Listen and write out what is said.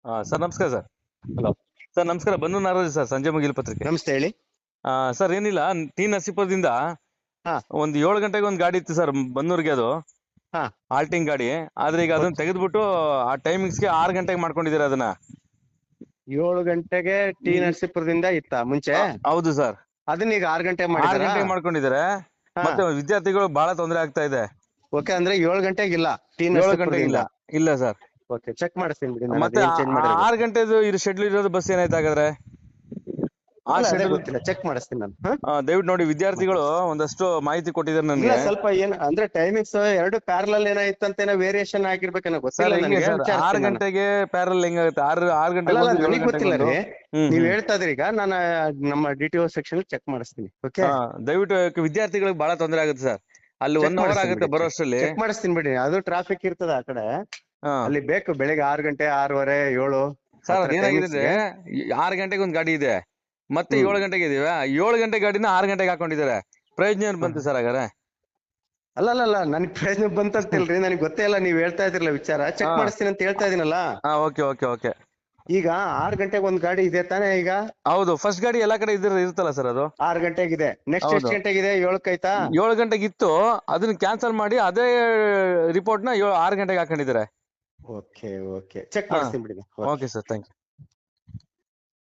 Sir ನಮಸ್ಕಾರ sir. Hello, sir ನಮಸ್ಕಾರ, Bannur Nagaraj sir, ಸಂಜೆ ಮುಗಿಲ್ ಪತ್ರಿಕೆ. ನಮಸ್ತೆ ಹೇಳಿ. ಸರ್ ಏನಿಲ್ಲ, ಟಿ ನರಸೀಪುರದಿಂದ ಹಾ ಒಂದು 7 ಗಂಟೆಗೆ ಒಂದು ಗಾಡಿ ಇತ್ತು ಸರ್ ಬನ್ನೂರಿಗೆ. ಅದು ಹಾ ಆಲ್ಟಿಂಗ್ ಗಾಡಿ. ಆದ್ರೆ ಈಗ ಅದನ್ನ ತೆಗೆದ್ಬಿಟ್ಟು ಆ ಟೈಮಿಂಗ್ಸ್ಗೆ 6 ಗಂಟೆಗೆ ಮಾಡ್ಕೊಂಡಿದ್ದೀರಾ ಅದನ್ನ. 7 ಗಂಟೆಗೆ ಟಿ ನರಸೀಪುರದಿಂದ ಇತ್ತ ಮುಂಚೆ? ಹೌದು ಸರ್, ಅದನ್ನ ಈಗ 6 ಗಂಟೆಗೆ 6 ಮಾಡಿದಾರಾ? ಗಂಟೆಗೆ ಮಾಡ್ಕೊಂಡಿದ್ದಾರೆ. ಹಾ. ಮತ್ತೆ ವಿದ್ಯಾರ್ಥಿಗಳು ಬಹಳ ತೊಂದರೆ ಆಗ್ತಾ ಇದೆ. ಓಕೆ, ಅಂದ್ರೆ 7 ಗಂಟೆಗೆ ಇಲ್ಲ ಟಿ 7 ಗಂಟೆಗೆ ನರಸೀಪುರದಿಂದ? ಇಲ್ಲ ಸರ್. ಓಕೆ, ಚೆಕ್ ಮಾಡಿಸ್ತೀನಿ ಬಿಡಿ, ನಾನು ಮತ್ತೆ ಅದೇನ್ ಚೇಂಜ್ ಮಾಡಿರೋ 6 ಗಂಟೆದು ಇದು ಶೆಡ್ಯೂಲ್ ಇರೋದು ಬಸ್ ಏನಾಯ್ತು ಹಾಗಾದ್ರೆ? ಆ ಅದೇ ಶೆಡ್ಯೂಲ್ ಗೊತ್ತಿಲ್ಲ, ಚೆಕ್ ಮಾಡಿಸ್ತೀನಿ ನಾನು. ದಯವಿಟ್ಟು ನೋಡಿ. ವಿದ್ಯಾರ್ಥಿಗಳು ಒಂದಷ್ಟು ಮಾಹಿತಿ ಕೊಟ್ಟಿದ್ದಾರೆ ಇಲ್ಲ, ನನಗೆ. ಸ್ವಲ್ಪ ಏನ್ ಅಂದ್ರೆ ಟೈಮಿಂಗ್ಸ್ ಎರಡು ಪ್ಯಾರಲಲ್ ಏನಾಯ್ತು ಅಂತ ಏನೋ ವೇರಿಯೇಷನ್ ಆಗಿರ್ಬೇಕೇನೋ, ಸರ್ ಗೊತ್ತಿಲ್ಲ ಹೆಂಗೆ ನನಗೆ. ಸರ್ 6 ವಿಚಾರಿಸ್ತೀನಿ ನಾನು. ಗಂಟೆಗೆ ಪ್ಯಾರಲ್ ಹೆಂಗಾಗುತ್ತೆ? 6 ಗಂಟೆಗೆ ಅಲ್ಲ, ಒಂದು, 7 ನನಗೆ ಗಂಟೆಗೆ ಗೊತ್ತಿಲ್ಲ ಒಂದು. ರೀ. ನೀವ್ ಹೇಳ್ತಾ ಇದ್ರಿ, ಈಗ ನಾನು ನಮ್ಮ ಡಿ.ಟಿ.ಒ ಸೆಕ್ಷನ್ ಚೆಕ್ ಮಾಡಿಸ್ತೀನಿ. ಓಕೆ, ದಯವಿಟ್ಟು ವಿದ್ಯಾರ್ಥಿಗಳಿಗೆ ಬಹಳ ತೊಂದರೆ ಆಗುತ್ತೆ ಸರ್. ಅಲ್ಲಿ ಚೆಕ್ 1 ಅವರ್ ಆಗುತ್ತೆ ಬರೋ ಅಷ್ಟರಲ್ಲಿ. ಚೆಕ್ ಮಾಡಿಸ್ತೀನಿ ಬಿಡಿ. ಅದು ಟ್ರಾಫಿಕ್ ಇರ್ತದ ಆ ಕಡೆ. ಹಾ ಅಲ್ಲಿ ಬೇಕು ಬೆಳಿಗ್ಗೆ 6 ಗಂಟೆ, 6:30, 7 ಸರ್, ಅದೇನಾಗಿದೆ ಅಂದ್ರೆ 6 ಗಂಟೆಗೆ ಒಂದು ಗಾಡಿ ಇದೆ, ಮತ್ತೆ 7 ಗಂಟೆಗೆ ಇದೀವಿ. 7 ಗಂಟೆ ಗಾಡಿನ 6 ಗಂಟೆಗೆ ಹಾಕೊಂಡಿದ್ದಾರೆ. ಪ್ರಯೋಜನ ಏನ್ ಬಂತು ಸರ್ ಹಾಗಾದ್ರೆ? ಅಲ್ಲ, ನನಗ್ ಪ್ರಯೋಜನ ಬಂತಂತಿಲ್ರಿ, ನನಗೆ ಗೊತ್ತೇ ಇಲ್ಲ. ನೀವ್ ಹೇಳ್ತಾ ಇದ್ರಲ್ಲ ವಿಚಾರ, ಚೆಕ್ ಮಾಡಿಸ್ತೀನಿ ಅಂತ ಹೇಳ್ತಾ ಇದೀನಲ್ಲ. ಓಕೆ. ಈಗ 6 ಗಂಟೆಗೆ ಒಂದ್ ಗಾಡಿ ಇದೆ ತಾನೇ ಈಗ? ಹೌದು, ಫಸ್ಟ್ ಗಾಡಿ ಎಲ್ಲಾ ಕಡೆ ಇರುತ್ತಲ್ಲ ಸರ್ ಅದು. 6 ಗಂಟೆಗಿದೆ. ನೆಕ್ಸ್ಟ್ ಎಷ್ಟು ಗಂಟೆಗಿದೆ? 7 ಆಯ್ತಾ? 7 ಗಂಟೆಗೆ ಇತ್ತು, ಅದನ್ನ ಕ್ಯಾನ್ಸಲ್ ಮಾಡಿ ಅದೇ ರಿಪೋರ್ಟ್ ನ 6 ಗಂಟೆಗೆ ಹಾಕೊಂಡಿದ್ದಾರೆ. ಓಕೆ, ಚೆಕ್ ಮಾಡಿಸ್ತೀನಿ ಬಿಡಿ. Okay sir, thank you.